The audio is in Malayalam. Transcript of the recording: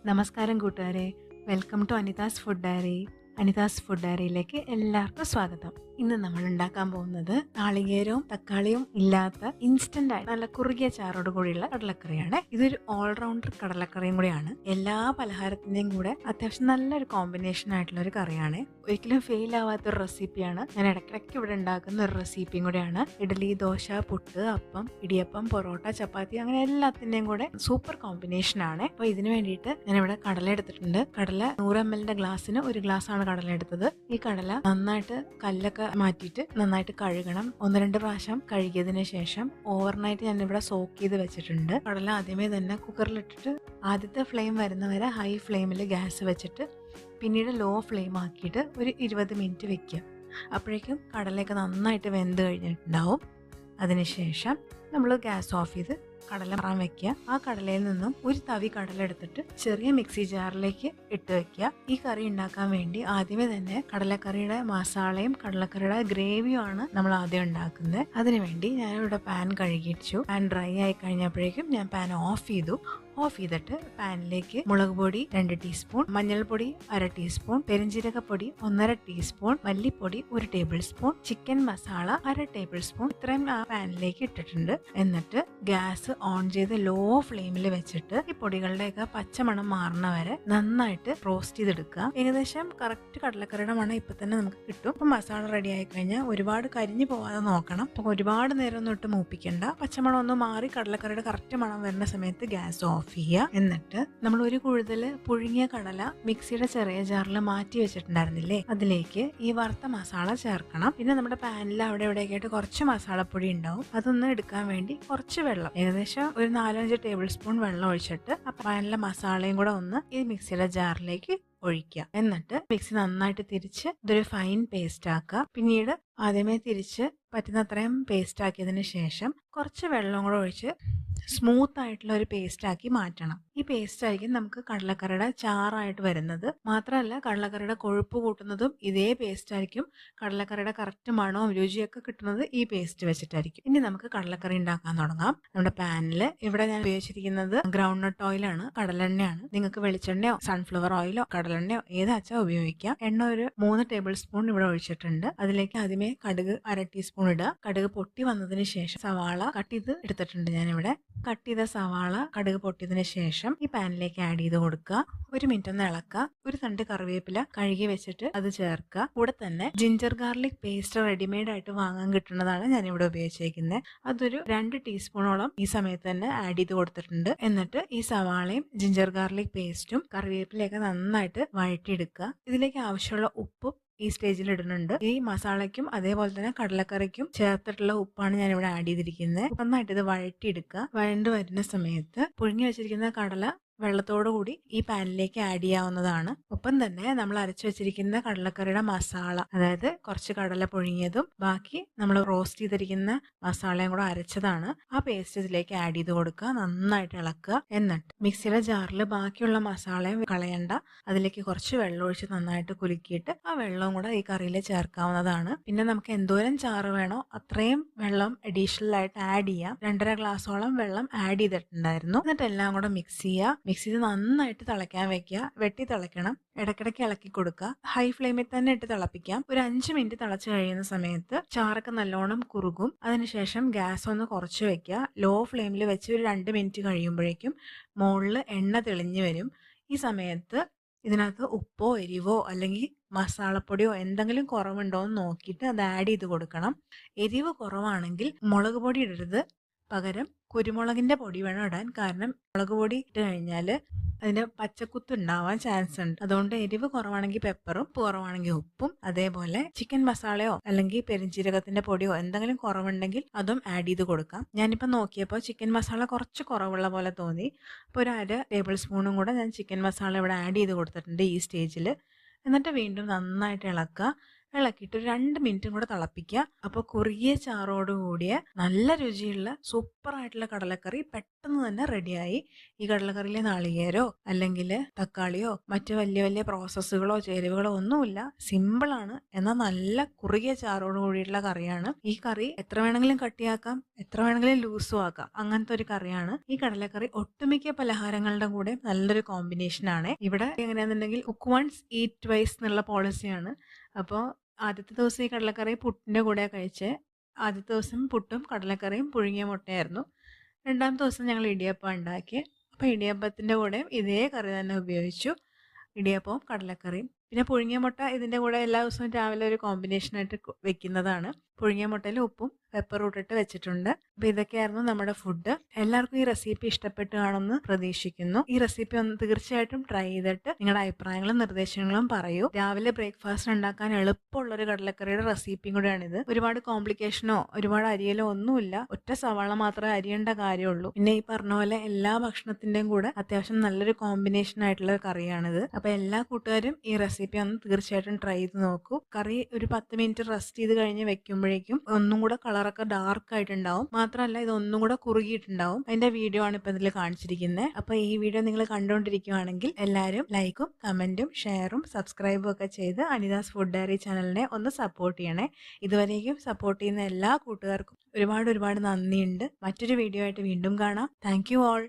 നമസ്കാരം കൂട്ടുകാരെ, welcome to Anitha's food diary. Anitha's food ഡയറിയിലേക്ക് എല്ലാവർക്കും സ്വാഗതം. ഇന്ന് നമ്മൾ ഉണ്ടാക്കാൻ പോകുന്നത് നാളികേരവും തക്കാളിയും ഇല്ലാത്ത ഇൻസ്റ്റന്റ് ആയിട്ട് നല്ല കുറുകിയ ചാറോട് കൂടിയുള്ള കടലക്കറിയാണ്. ഇതൊരു ഓൾറൗണ്ടർ കടലക്കറിയും കൂടിയാണ്. എല്ലാ പലഹാരത്തിന്റെയും കൂടെ അത്യാവശ്യം നല്ലൊരു കോമ്പിനേഷൻ ആയിട്ടുള്ള ഒരു കറിയാണ്. ഒരിക്കലും ഫെയിൽ ആവാത്ത ഒരു റെസിപ്പിയാണ്. ഞാൻ ഇടയ്ക്കിടയ്ക്ക് ഇവിടെ ഉണ്ടാക്കുന്ന ഒരു റെസിപ്പിയും കൂടെയാണ്. ഇഡ്ഡലി, ദോശ, പുട്ട്, അപ്പം, ഇടിയപ്പം, പൊറോട്ട, ചപ്പാത്തി അങ്ങനെ എല്ലാത്തിന്റെയും കൂടെ സൂപ്പർ കോമ്പിനേഷൻ ആണ്. അപ്പൊ ഇതിനു വേണ്ടിയിട്ട് ഞാനിവിടെ കടല എടുത്തിട്ടുണ്ട്. കടല 100 ml ഗ്ലാസ്സിന് 1 ഗ്ലാസ്സാണ് കടല എടുത്തത്. ഈ കടല നന്നായിട്ട് കല്ലൊക്കെ മാറ്റിയിട്ട് നന്നായിട്ട് കഴുകണം. 1-2 പ്രാവശ്യം കഴുകിയതിന് ശേഷം ഓവർനൈറ്റ് ഞാനിവിടെ സോക്ക് ചെയ്ത് വെച്ചിട്ടുണ്ട്. കടല ആദ്യമേ തന്നെ കുക്കറിലിട്ടിട്ട് ആദ്യത്തെ ഫ്ലെയിം വരുന്നവരെ ഹൈ ഫ്ലെയിമിൽ ഗ്യാസ് വെച്ചിട്ട് പിന്നീട് ലോ ഫ്ലെയിം ആക്കിയിട്ട് ഒരു 20 മിനിറ്റ് വെക്കുക. അപ്പോഴേക്കും കടലയൊക്കെ നന്നായിട്ട് വെന്ത് കഴിഞ്ഞിട്ടുണ്ടാവും. അതിനുശേഷം നമ്മൾ ഗ്യാസ് ഓഫ് ചെയ്ത് കടല മാറാൻ വെക്കുക. ആ കടലയിൽ നിന്നും ഒരു തവി കടല എടുത്തിട്ട് ചെറിയ മിക്സി ജാറിലേക്ക് ഇട്ട് വെക്കുക. ഈ കറി ഉണ്ടാക്കാൻ വേണ്ടി ആദ്യമേ തന്നെ കടലക്കറിയുടെ മസാലയും കടലക്കറിയുടെ ഗ്രേവിയും ആണ് നമ്മൾ ആദ്യം ഉണ്ടാക്കുന്നത്. അതിനുവേണ്ടി ഞാനിവിടെ പാൻ കഴുകിച്ചു. പാൻ ഡ്രൈ ആയി കഴിഞ്ഞപ്പോഴേക്കും ഞാൻ പാൻ ഓഫ് ചെയ്തു. ഓഫ് ചെയ്തിട്ട് പാനിലേക്ക് മുളക് പൊടി 2 ടീസ്പൂൺ, മഞ്ഞൾപ്പൊടി 1/2 ടീസ്പൂൺ, പെരിഞ്ജീരകപ്പൊടി 1/2 ടീസ്പൂൺ, മല്ലിപ്പൊടി 1 table spoon, chicken masala 1/2 table spoon ഇത്രയും ആ പാനിലേക്ക് ഇട്ടിട്ടുണ്ട്. എന്നിട്ട് ഗ്യാസ് ഓൺ ചെയ്ത് ലോ ഫ്ലെയിമിൽ വെച്ചിട്ട് ഈ പൊടികളുടെയൊക്കെ പച്ചമണം മാറുന്ന വരെ നന്നായിട്ട് റോസ്റ്റ് ചെയ്തെടുക്കുക. ഏകദേശം കറക്റ്റ് കടലക്കറിയുടെ മണം ഇപ്പൊ തന്നെ നമുക്ക് കിട്ടും. അപ്പൊ മസാല റെഡി ആയി കഴിഞ്ഞാൽ ഒരുപാട് കരിഞ്ഞു പോവാതെ നോക്കണം. അപ്പൊ ഒരുപാട് നേരം ഒന്നും ഇട്ട് മൂപ്പിക്കണ്ട. പച്ചമണം ഒന്ന് മാറി കടലക്കറിയുടെ കറക്റ്റ് മണം വരുന്ന സമയത്ത് ഗ്യാസ് ഓഫ് ചെയ്യുക. എന്നിട്ട് നമ്മൾ ഒരു കൂടുതല് പുഴുങ്ങിയ കടല മിക്സിയുടെ ചെറിയ ജാറിൽ മാറ്റി വെച്ചിട്ടുണ്ടായിരുന്നില്ലേ, അതിലേക്ക് ഈ വറുത്ത മസാല ചേർക്കണം. പിന്നെ നമ്മുടെ പാനിൽ അവിടെ ഇവിടെയൊക്കെ ആയിട്ട് കുറച്ച് മസാലപ്പൊടി ഉണ്ടാവും. അതൊന്ന് എടുക്കാൻ വേണ്ടി കുറച്ച് വെള്ളം, ഏകദേശം ഒരു 4-5 ടേബിൾ സ്പൂൺ വെള്ളം ഒഴിച്ചിട്ട് ആ പാനിലെ മസാലയും കൂടെ ഒന്ന് ഈ മിക്സിയുടെ ജാറിലേക്ക് ഒഴിക്കുക. എന്നിട്ട് മിക്സി നന്നായിട്ട് തിരിച്ച് ഇതൊരു ഫൈൻ പേസ്റ്റ് ആക്കുക. പിന്നീട് ആദ്യമേ തിരിച്ച് പറ്റുന്ന അത്രയും പേസ്റ്റ് ആക്കിയതിന് ശേഷം കുറച്ച് വെള്ളം കൂടെ ഒഴിച്ച് സ്മൂത്ത് ആയിട്ടുള്ള ഒരു പേസ്റ്റ് ആക്കി മാറ്റണം. ഈ പേസ്റ്റ് ആയിരിക്കും നമുക്ക് കടലക്കറിയുടെ ചാറായിട്ട് വരുന്നത്. മാത്രമല്ല കടലക്കറിയുടെ കൊഴുപ്പ് കൂട്ടുന്നതും ഇതേ പേസ്റ്റ് ആയിരിക്കും. കടലക്കറിയുടെ കറക്റ്റ് മണവും രുചിയൊക്കെ കിട്ടുന്നത് ഈ പേസ്റ്റ് വെച്ചിട്ടായിരിക്കും. ഇനി നമുക്ക് കടലക്കറി ഉണ്ടാക്കാൻ തുടങ്ങാം. നമ്മുടെ പാനിൽ ഇവിടെ ഞാൻ ഉപയോഗിച്ചിരിക്കുന്നത് ഗ്രൗണ്ട് നട്ട് ഓയിലാണ്, കടലെണ്ണയാണ്. നിങ്ങൾക്ക് വെളിച്ചെണ്ണയോ സൺഫ്ലവർ ഓയിലോ കടലെണ്ണയോ ഏതാച്ചാ ഉപയോഗിക്കാം. എണ്ണ ഒരു 3 ടേബിൾ സ്പൂൺ ഇവിടെ ഒഴിച്ചിട്ടുണ്ട്. അതിലേക്ക് ആദ്യമേ കടുക് 1/2 ടീസ്പൂൺ ഇടുക. കടുക് പൊട്ടി വന്നതിന് ശേഷം സവാള കട്ട് ചെയ്ത് എടുത്തിട്ടുണ്ട് ഞാനിവിടെ. കട്ട് ചെയ്ത സവാള കടുക് പൊട്ടിയതിന് ശേഷം ഈ പാനിലേക്ക് ആഡ് ചെയ്ത് കൊടുക്കുക. 1 മിനിറ്റ് ഒന്ന് ഇളക്കുക. ഒരു തണ്ട് കറിവേപ്പില കഴുകി വെച്ചിട്ട് അത് ചേർക്കുക. കൂടെ തന്നെ ജിഞ്ചർ ഗാർലിക് പേസ്റ്റ് റെഡിമെയ്ഡ് ആയിട്ട് വാങ്ങാൻ കിട്ടുന്നതാണ് ഞാനിവിടെ ഉപയോഗിച്ചിരിക്കുന്നത്. അതൊരു 2 ടീസ്പൂണോളം ഈ സമയത്ത് തന്നെ ആഡ് ചെയ്ത് കൊടുത്തിട്ടുണ്ട്. എന്നിട്ട് ഈ സവാളയും ജിഞ്ചർ ഗാർലിക് പേസ്റ്റും കറിവേപ്പിലയൊക്കെ നന്നായിട്ട് വഴറ്റിയെടുക്കുക. ഇതിലേക്ക് ആവശ്യമുള്ള ഉപ്പും ഈ സ്റ്റേജിൽ ഇടുന്നുണ്ട്. ഈ മസാലയ്ക്കും അതേപോലെ തന്നെ കടലക്കറിക്കും ചേർത്തിട്ടുള്ള ഉപ്പാണ് ഞാൻ ഇവിടെ ആഡ് ചെയ്തിരിക്കുന്നത്. നന്നായിട്ട് ഇത് വഴറ്റിയെടുക്കുക. വഴണ്ട് വരുന്ന സമയത്ത് പുഴുങ്ങി വെച്ചിരിക്കുന്ന കടല വെള്ളത്തോടു കൂടി ഈ പാനിലേക്ക് ആഡ് ചെയ്യാവുന്നതാണ്. ഒപ്പം തന്നെ നമ്മൾ അരച്ചു വെച്ചിരിക്കുന്ന കടലക്കറിയുടെ മസാല, അതായത് കുറച്ച് കടല പുഴുങ്ങിയതും ബാക്കി നമ്മൾ റോസ്റ്റ് ചെയ്തിരിക്കുന്ന മസാലയും കൂടെ അരച്ചതാണ്, ആ പേസ്റ്റ് ഇതിലേക്ക് ആഡ് ചെയ്ത് കൊടുക്കുക. നന്നായിട്ട് ഇളക്കുക. എന്നിട്ട് മിക്സിയുടെ ജാറിൽ ബാക്കിയുള്ള മസാലയും കളയണ്ട, അതിലേക്ക് കുറച്ച് വെള്ളം ഒഴിച്ച് നന്നായിട്ട് കുലുക്കിയിട്ട് ആ വെള്ളവും കൂടെ ഈ കറിയിൽ ചേർക്കാവുന്നതാണ്. പിന്നെ നമുക്ക് എന്തോരം ചാറ് വേണോ അത്രയും വെള്ളം അഡീഷണൽ ആയിട്ട് ആഡ് ചെയ്യാം. 2.5 ഗ്ലാസോളം വെള്ളം ആഡ് ചെയ്തിട്ടുണ്ടായിരുന്നു. എന്നിട്ട് എല്ലാം കൂടെ മിക്സ് ചെയ്യുക. മിക്സ് ചെയ്ത് നന്നായിട്ട് തിളയ്ക്കാൻ വെക്കുക. വെട്ടി തിളയ്ക്കണം. ഇടയ്ക്കിടയ്ക്ക് ഇളക്കി കൊടുക്കുക. ഹൈ ഫ്ലെയിമിൽ തന്നെ ഇട്ട് തിളപ്പിക്കാം. ഒരു 5 മിനിറ്റ് തിളച്ച് കഴിയുന്ന സമയത്ത് ചാറൊക്കെ നല്ലോണം കുറുകും. അതിനുശേഷം ഗ്യാസ് ഒന്ന് കുറച്ച് വെക്കുക. ലോ ഫ്ലെയിമിൽ വെച്ച് ഒരു 2 മിനിറ്റ് കഴിയുമ്പോഴേക്കും മുകളിൽ എണ്ണ തെളിഞ്ഞു വരും. ഈ സമയത്ത് ഇതിനകത്ത് ഉപ്പോ എരിവോ അല്ലെങ്കിൽ മസാലപ്പൊടിയോ എന്തെങ്കിലും കുറവുണ്ടോ എന്ന് നോക്കിയിട്ട് അത് ആഡ് ചെയ്ത് കൊടുക്കണം. എരിവ് കുറവാണെങ്കിൽ മുളക് പൊടി ഇടരുത്, പകരം കുരുമുളകിന്റെ പൊടി വേണം ഇടാൻ. കാരണം മുളക് പൊടി ഇട്ട് കഴിഞ്ഞാൽ അതിന്റെ പച്ചക്കുത്ത് ഉണ്ടാവാൻ ചാൻസ് ഉണ്ട്. അതുകൊണ്ട് എരിവ് കുറവാണെങ്കിൽ പെപ്പറും, ഉപ്പ് കുറവാണെങ്കിൽ ഉപ്പും, അതേപോലെ ചിക്കൻ മസാലയോ അല്ലെങ്കിൽ പെരിഞ്ജീരകത്തിന്റെ പൊടിയോ എന്തെങ്കിലും കുറവുണ്ടെങ്കിൽ അതും ആഡ് ചെയ്ത് കൊടുക്കാം. ഞാനിപ്പോൾ നോക്കിയപ്പോൾ ചിക്കൻ മസാല കുറച്ച് കുറവുള്ള പോലെ തോന്നി. അപ്പോൾ ഒരു 1/2 ടേബിൾ സ്പൂണും കൂടെ ഞാൻ ചിക്കൻ മസാല ഇവിടെ ആഡ് ചെയ്ത് കൊടുത്തിട്ടുണ്ട് ഈ സ്റ്റേജിൽ. എന്നിട്ട് വീണ്ടും നന്നായിട്ട് ഇളക്കുക. ഇളക്കിയിട്ട് ഒരു 2 മിനിറ്റും കൂടെ തിളപ്പിക്കുക. അപ്പോൾ കുറുകിയ ചാറോട് കൂടിയ നല്ല രുചിയുള്ള സൂപ്പറായിട്ടുള്ള കടലക്കറി പെട്ടെന്ന് തന്നെ റെഡിയായി. ഈ കടലക്കറിയിൽ നാളികേരോ അല്ലെങ്കിൽ തക്കാളിയോ മറ്റു വലിയ വലിയ പ്രോസസ്സുകളോ ചേരുവകളോ ഒന്നുമില്ല. സിമ്പിളാണ്, എന്നാൽ നല്ല കുറുകിയ ചാറോട് കൂടിയിട്ടുള്ള കറിയാണ്. ഈ കറി എത്ര വേണമെങ്കിലും കട്ടിയാക്കാം, എത്ര വേണമെങ്കിലും ലൂസും ആക്കാം. അങ്ങനത്തെ ഒരു കറിയാണ് ഈ കടലക്കറി. ഒട്ടുമിക്ക പലഹാരങ്ങളുടെ കൂടെ നല്ലൊരു കോമ്പിനേഷൻ ആണ്. ഇവിടെ എങ്ങനെയാണെന്നുണ്ടെങ്കിൽ കുക്ക് വൺസ് ഈറ്റ് ട്വൈസ് എന്നുള്ള പോളിസിയാണ്. അപ്പോൾ ആദ്യത്തെ ദിവസം ഈ കടലക്കറി പുട്ടിൻ്റെ കൂടെ കഴിച്ച്, ആദ്യത്തെ ദിവസം പുട്ടും കടലക്കറിയും പുഴുങ്ങിയ മുട്ടയായിരുന്നു. രണ്ടാമത്തെ ദിവസം ഞങ്ങൾ ഇടിയപ്പം ഉണ്ടാക്കി. അപ്പോൾ ഇടിയപ്പത്തിൻ്റെ കൂടെയും ഇതേ കറി തന്നെ ഉപയോഗിച്ചു. ഇടിയപ്പവും കടലക്കറിയും. പിന്നെ പുഴുങ്ങിയ മുട്ട ഇതിൻ്റെ കൂടെ എല്ലാ ദിവസവും രാവിലെ ഒരു കോമ്പിനേഷനായിട്ട് വെക്കുന്നതാണ്. പുഴുങ്ങിയ മുട്ടയിൽ ഉപ്പും പെപ്പറും ഇട്ടിട്ട് വെച്ചിട്ടുണ്ട്. അപ്പോൾ ഇതൊക്കെയായിരുന്നു നമ്മുടെ ഫുഡ്. എല്ലാവർക്കും ഈ റെസിപ്പി ഇഷ്ടപ്പെട്ടു കാണുമെന്ന് പ്രതീക്ഷിക്കുന്നു. ഈ റെസിപ്പി ഒന്ന് തീർച്ചയായിട്ടും ട്രൈ ചെയ്തിട്ട് നിങ്ങളുടെ അഭിപ്രായങ്ങളും നിർദ്ദേശങ്ങളും പറയൂ. രാവിലെ ബ്രേക്ക്ഫാസ്റ്റ് ഉണ്ടാക്കാൻ എളുപ്പമുള്ളൊരു കടലക്കറിയുടെ റെസിപ്പിയും കൂടെയാണിത്. ഒരുപാട് കോംപ്ലിക്കേഷനോ ഒരുപാട് അരിയലോ ഒന്നുമില്ല. ഒറ്റ സവാള മാത്രമേ അരിയേണ്ട കാര്യമുള്ളൂ. പിന്നെ ഈ പറഞ്ഞ പോലെ എല്ലാ ഭക്ഷണത്തിൻ്റെയും കൂടെ അത്യാവശ്യം നല്ലൊരു കോമ്പിനേഷൻ ആയിട്ടുള്ള ഒരു കറിയാണിത്. അപ്പോൾ എല്ലാ കൂട്ടുകാരും ഈ റെസിപ്പി ഒന്ന് തീർച്ചയായിട്ടും ട്രൈ ചെയ്ത് നോക്കൂ. കറി ഒരു 10 മിനിറ്റ് റെസ്റ്റ് ചെയ്ത് കഴിഞ്ഞ് വെക്കുമ്പോഴേക്കും ഒന്നും കൂടെ കളറൊക്കെ ഡാർക്ക് ആയിട്ടുണ്ടാവും. മാത്രമല്ല ഇത് ഒന്നും കൂടെ കുറുകിയിട്ടുണ്ടാവും. അതിന്റെ വീഡിയോ ആണ് ഇപ്പൊ ഇതിൽ കാണിച്ചിരിക്കുന്നത്. അപ്പൊ ഈ വീഡിയോ നിങ്ങൾ കണ്ടുകൊണ്ടിരിക്കുകയാണെങ്കിൽ എല്ലാവരും ലൈക്കും കമന്റും ഷെയറും സബ്സ്ക്രൈബും ഒക്കെ ചെയ്ത് അനിതാസ് ഫുഡ് ഡയറി ചാനലിനെ ഒന്ന് സപ്പോർട്ട് ചെയ്യണേ. ഇതുവരേക്കും സപ്പോർട്ട് ചെയ്യുന്ന എല്ലാ കൂട്ടുകാർക്കും ഒരുപാട് ഒരുപാട് നന്ദിയുണ്ട്. മറ്റൊരു വീഡിയോ ആയിട്ട് വീണ്ടും കാണാം. Thank you all.